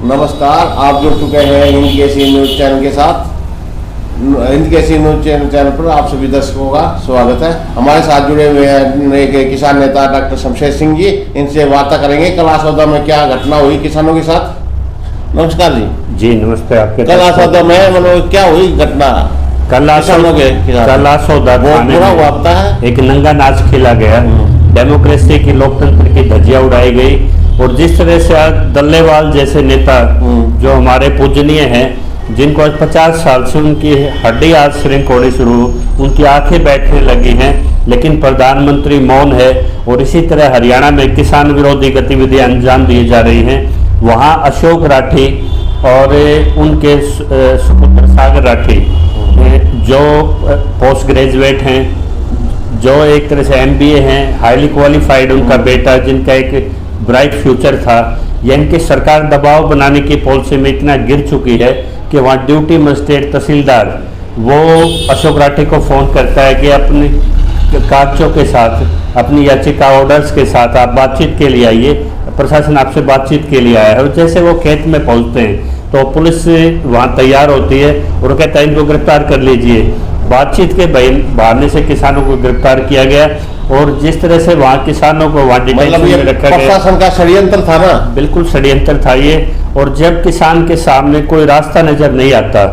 नमस्कार, आप जुड़ चुके हैं हिंद केसरी न्यूज चैनल के साथ। हिंद केसरी न्यूज चैनल पर आप सभी दर्शकों का स्वागत है। हमारे साथ जुड़े हुए हैं एक किसान नेता डॉक्टर शमशेर सिंह जी। इनसे वार्ता करेंगे कलासौदा में क्या घटना हुई किसानों के साथ। नमस्कार जी। जी नमस्ते। आपके कलासौदा में मतलब क्या हुई घटना? कलासौदा है एक नंगा नाच खेला गया, डेमोक्रेसी की लोकतंत्र की धज्जियां उड़ाई गई और जिस तरह से आज दल्लेवाल जैसे नेता जो हमारे पूजनीय हैं, जिनको आज 50 साल से उनकी हड्डी आज श्रिंक होनी शुरू, उनकी आंखें बैठने लगी हैं, लेकिन प्रधानमंत्री मौन है। और इसी तरह हरियाणा में किसान विरोधी गतिविधियां अंजाम दी जा रही हैं। वहाँ अशोक राठी और उनके सुपुत्र सागर राठी जो पोस्ट ग्रेजुएट हैं, जो एक तरह से MBA हैं, हाईली क्वालिफाइड, उनका बेटा जिनका एक ब्राइट फ्यूचर था, या इनकी सरकार दबाव बनाने की पॉलिसी में इतना गिर चुकी है कि वहाँ ड्यूटी मजिस्ट्रेट तहसीलदार वो अशोक राठी को फ़ोन करता है कि अपने कागजों के साथ, अपनी याचिका ऑर्डर्स के साथ आप बातचीत के लिए आइए, प्रशासन आपसे बातचीत के लिए आया है। और जैसे वो खेत में पहुँचते हैं तो पुलिस वहाँ तैयार होती है और कहता है इनको गिरफ्तार कर लीजिए। बातचीत के बहाने से किसानों को गिरफ्तार किया गया और जिस तरह से वहाँ किसानों को वहाँ डिटेंशन में रखा गया, प्रशासन का षड्यंत्र था ना? बिल्कुल षड्यंत्र था ये। और जब किसान के सामने कोई रास्ता नजर नहीं आता,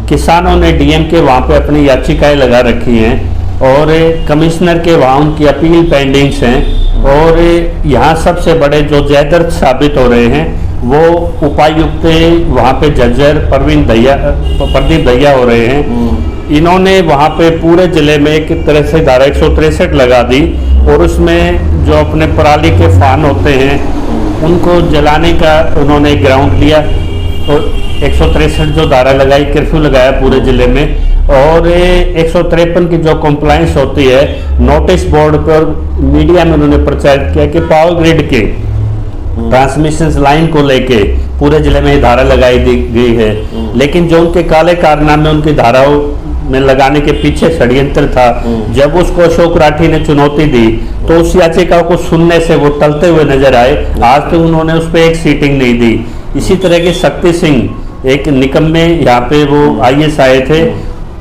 किसानों ने DM के वहाँ पे अपनी याचिकाएं लगा रखी हैं और कमिश्नर के वहाँ उनकी अपील पेंडिंग्स हैं। और यहाँ सबसे बड़े जो जयदर्द साबित हो रहे हैं वो उपायुक्त वहाँ पे जज्जर प्रदीप दहिया हो रहे हैं। इन्होंने वहाँ पे पूरे जिले में एक तरह से धारा 163 लगा दी और उसमें जो अपने पराली के फान होते हैं उनको जलाने का उन्होंने ग्राउंड लिया और 163 जो धारा लगाई, कर्फ्यू लगाया पूरे जिले में। और 153 की जो कंप्लाइंस होती है, नोटिस बोर्ड पर मीडिया में उन्होंने प्रचारित किया कि पावर ग्रिड के ट्रांसमिशन लाइन को लेके पूरे जिले में धारा लगाई गई है। लेकिन जो उनके काले कारनामे उनकी धाराओं में लगाने के पीछे षड्यंत्र था, जब उसको अशोक राठी ने चुनौती दी तो उस याचिका को सुनने से वो टलते हुए नजर आए। आज तक उन्होंने उस पर एक सीटिंग नहीं दी। इसी तरह के शक्ति सिंह एक निकम्मे यहाँ पे वो IAS आए थे,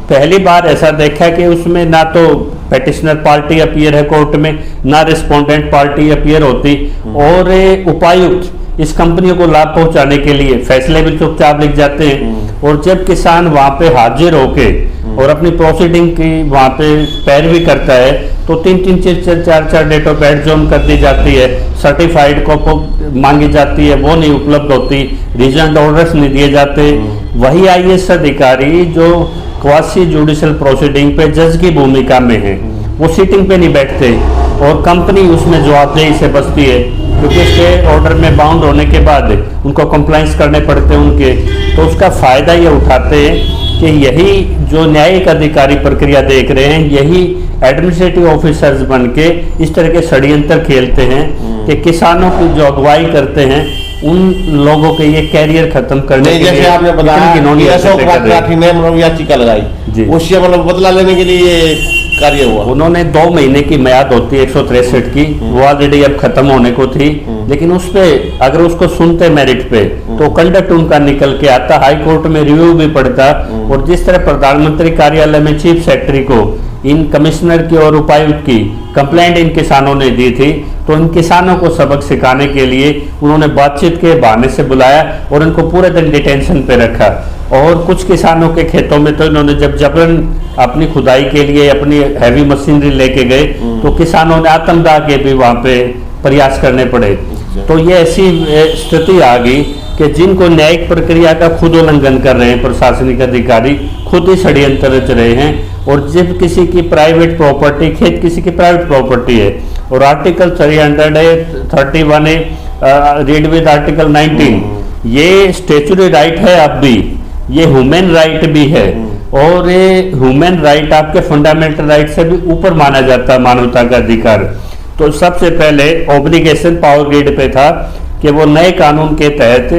पहली बार ऐसा देखा कि उसमें ना तो पेटिशनर पार्टी अपीयर है कोर्ट में, ना रिस्पोंडेंट पार्टी अपीयर होती। और उपायुक्त इस कंपनी को लाभ पहुंचाने के लिए फैसले भी चुपचाप लिख जाते हैं। और जब किसान वहां पे हाजिर होके और अपनी प्रोसीडिंग की वहां पे पैरवी करता है तो 3-3, 4-4 डेट ऑफ बर्थ जोन कर दी जाती है, सर्टिफाइड कॉपी मांगी जाती है, वो नहीं उपलब्ध होती, रीजनल ऑर्डर्स नहीं दिए जाते। वही IAS अधिकारी जो क्वासी जुडिशियल प्रोसीडिंग पे जज की भूमिका में है, वो सीटिंग पे नहीं बैठते और कंपनी उसमें जवाबदेही से बचती है, क्योंकि इसके ऑर्डर में बाउंड होने के बाद उनको कंप्लाइंस करने पड़ते हैं उनके। तो उसका फ़ायदा ये उठाते हैं कि यही जो न्यायिक अधिकारी प्रक्रिया देख रहे हैं, यही एडमिनिस्ट्रेटिव ऑफिसर्स बन के इस तरह के षड्यंत्र खेलते हैं कि किसानों की जो अगुवाई करते हैं उन लोगों के ये कैरियर खत्म करने के लिए। जैसे आपने बताया अशोक राठी ने याचिका लगाई, उससे मतलब बदला लेने के लिए कार्य हुआ। उन्होंने 2 महीने की म्याद होती है 163 की, वो ऑलरेडी अब खत्म होने को थी, लेकिन उस पे अगर उसको सुनते मेरिट पे तो कंडक्ट उनका निकल के आता, हाई कोर्ट में रिव्यू भी पड़ता। और जिस तरह प्रधानमंत्री कार्यालय में चीफ सेक्रेटरी को इन कमिश्नर की और उपायुक्त की कंप्लेंट इन किसानों ने दी थी, तो इन किसानों को सबक सिखाने के लिए उन्होंने बातचीत के बहाने से बुलाया और इनको पूरे दिन डिटेंशन पे रखा। और कुछ किसानों के खेतों में तो इन्होंने जब जबरन अपनी खुदाई के लिए अपनी हैवी मशीनरी लेके गए तो किसानों ने आत्मदाह के भी वहाँ पे प्रयास करने पड़े। तो ये ऐसी स्थिति आ गई कि जिनको न्यायिक प्रक्रिया का खुद उल्लंघन कर रहे हैं प्रशासनिक अधिकारी, खुद ही षड्यंत्र रच रहे हैं। और जब किसी की प्राइवेट प्रॉपर्टी, खेत किसी की प्राइवेट प्रॉपर्टी है और आर्टिकल 331 रीड विद आर्टिकल 19, ये स्टेचुरी राइट है, अब भी ये ह्यूमन राइट भी है। और ये ह्यूमन राइट आपके फंडामेंटल राइट से भी ऊपर माना जाता है, मानवता का अधिकार। तो सबसे पहले ऑब्लिगेशन पावर ग्रिड पे था कि वो नए कानून के तहत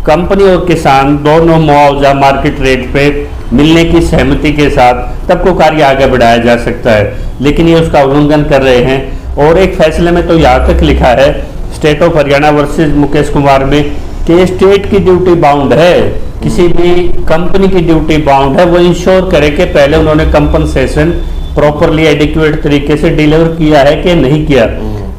कंपनी और किसान दोनों मुआवजा मार्केट रेट पे मिलने की सहमति के साथ तब को कार्य आगे बढ़ाया जा सकता है, लेकिन ये उसका उल्लंघन कर रहे हैं। और एक फैसले में तो यहाँ तक लिखा है state of Haryana versus Mukesh Kumar में कि स्टेट की ड्यूटी बाउंड है, किसी भी कंपनी की ड्यूटी बाउंड है, वो इंश्योर करे कि पहले उन्होंने कंपनसेशन प्रॉपरली एडिक्वेट तरीके से डिलीवर किया है कि नहीं किया।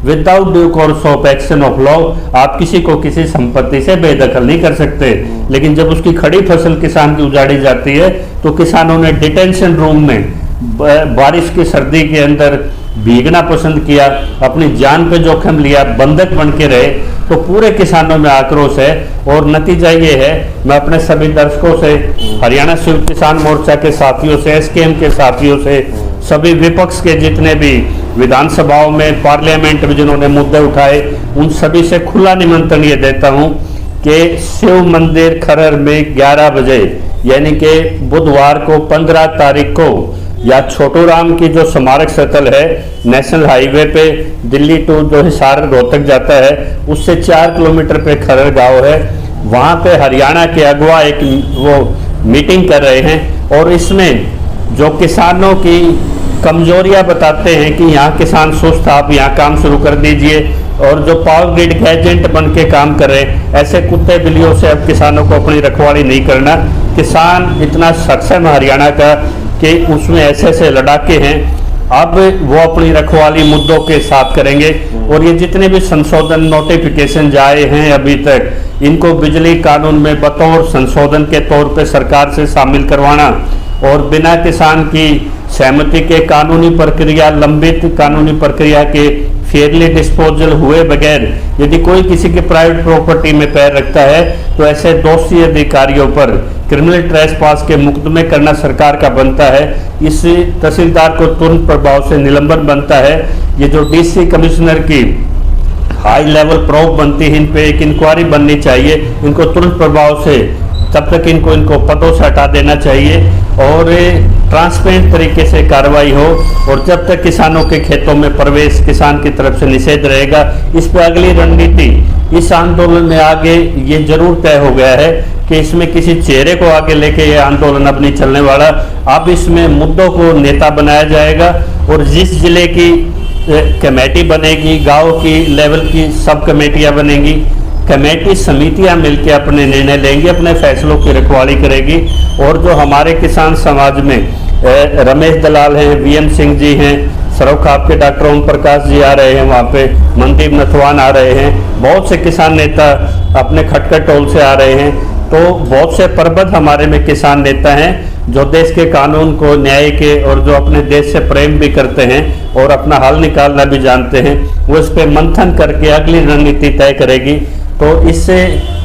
Without due course of action of law आप किसी को किसी संपत्ति से बेदखल नहीं कर सकते। लेकिन जब उसकी खड़ी फसल किसान की उजाड़ी जाती है तो किसानों ने डिटेंशन रूम में बारिश की सर्दी के अंदर भीगना पसंद किया, अपनी जान पे जोखिम लिया, बंधक बन के रहे, तो पूरे किसानों में आक्रोश है। और नतीजा ये है, मैं अपने सभी दर्शकों से, हरियाणा संयुक्त किसान मोर्चा के साथियों से, एसकेएम के साथियों से, सभी विपक्ष के जितने भी विधानसभाओं में, पार्लियामेंट में जिन्होंने मुद्दे उठाए, उन सभी से खुला निमंत्रण ये देता हूँ कि शिव मंदिर खरर में 11 बजे यानी कि बुधवार को 15 तारीख को या छोटू राम की जो स्मारक स्थल है नेशनल हाईवे पे दिल्ली टू जो हिसार रोहतक जाता है उससे 4 किलोमीटर पे खरर गांव है, वहाँ पे हरियाणा के अगवा एक वो मीटिंग कर रहे हैं और इसमें जो किसानों की कमजोरियां बताते हैं कि यहाँ किसान सुस्त, आप यहाँ काम शुरू कर दीजिए, और जो पावर ग्रिड के एजेंट बन के काम कर रहे हैं, ऐसे कुत्ते बिल्लियों से अब किसानों को अपनी रखवाली नहीं करना। किसान इतना सक्षम है हरियाणा का कि उसमें ऐसे ऐसे लड़ाके हैं, अब वो अपनी रखवाली मुद्दों के साथ करेंगे। और ये जितने भी संशोधन नोटिफिकेशन जाए हैं अभी तक, इनको बिजली कानून में बतौर संशोधन के तौर पे सरकार से शामिल करवाना और बिना किसान की सहमति के कानूनी प्रक्रिया, लंबित कानूनी प्रक्रिया के फेयरली डिस्पोजल हुए बगैर यदि कोई किसी की प्राइवेट प्रॉपर्टी में पैर रखता है तो ऐसे दोषी अधिकारियों पर क्रिमिनल ट्रेसपास के मुकदमे करना सरकार का बनता है। इस तहसीलदार को तुरंत प्रभाव से निलंबन बनता है। ये जो डीसी कमिश्नर की हाई लेवल प्रोब बनती है, इन पे एक इंक्वायरी बननी चाहिए, इनको तुरंत प्रभाव से तब तक इनको पदों से हटा देना चाहिए और ट्रांसपेरेंट तरीके से कार्रवाई हो। और जब तक किसानों के खेतों में प्रवेश किसान की तरफ से निषेध रहेगा, इस पर अगली रणनीति इस आंदोलन में आगे ये जरूर तय हो गया है कि इसमें किसी चेहरे को आगे लेके ये आंदोलन अब नहीं चलने वाला। अब इसमें मुद्दों को नेता बनाया जाएगा और जिस जिले की कमेटी बनेगी, गांव की लेवल की सब कमेटियां बनेंगी, कमेटी समितियां मिलकर अपने निर्णय लेंगी, अपने फैसलों की रखवाली करेगी। और जो हमारे किसान समाज में रमेश दलाल हैं, वीएम सिंह जी हैं, सरवखाप के डॉक्टर ओम प्रकाश जी आ रहे हैं, वहाँ पे मनदीप नथवान आ रहे हैं, बहुत से किसान नेता अपने खटखट टोल से आ रहे हैं। तो बहुत से प्रबुद्ध हमारे में किसान नेता हैं जो देश के कानून को, न्याय के, और जो अपने देश से प्रेम भी करते हैं और अपना हल निकालना भी जानते हैं, वो इस पे मंथन करके अगली रणनीति तय करेगी। तो इससे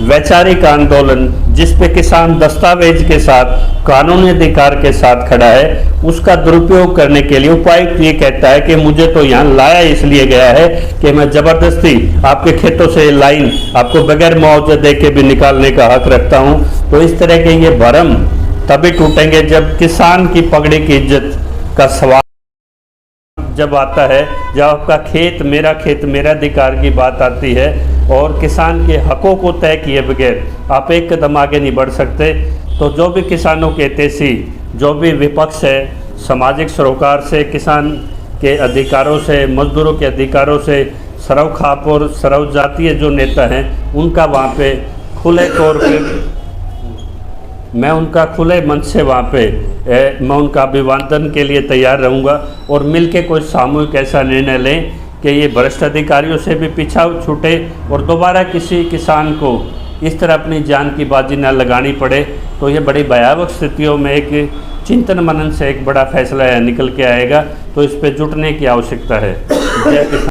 वैचारिक आंदोलन जिस पे किसान दस्तावेज के साथ, कानूनी अधिकार के साथ खड़ा है, उसका दुरुपयोग करने के लिए उपायुक्त ये कहता है कि मुझे तो यहाँ लाया इसलिए गया है कि मैं जबरदस्ती आपके खेतों से लाइन आपको बगैर मुआवजा दे के भी निकालने का हक रखता हूँ। तो इस तरह के ये भरम तभी टूटेंगे जब किसान की पगड़ी की इज्जत का सवाल जब आता है, जब आपका खेत मेरा अधिकार की बात आती है और किसान के हकों को तय किए बगैर आप एक कदम आगे नहीं बढ़ सकते। तो जो भी किसानों के हितैषी, जो भी विपक्ष है, सामाजिक सरोकार से, किसान के अधिकारों से, मजदूरों के अधिकारों से, सरवखाप और सरव जातीय जो नेता हैं, उनका वहाँ पे खुले तौर पे मैं उनका खुले मंच से वहाँ पे मैं उनका अभिवादन के लिए तैयार रहूँगा और मिलके कोई सामूहिक ऐसा निर्णय लें कि ये भ्रष्ट अधिकारियों से भी पीछा छूटे और दोबारा किसी किसान को इस तरह अपनी जान की बाजी न लगानी पड़े। तो ये बड़ी भयावह स्थितियों में एक चिंतन मनन से एक बड़ा फैसला निकल के आएगा। तो इस पे जुटने की आवश्यकता है। जय किसान।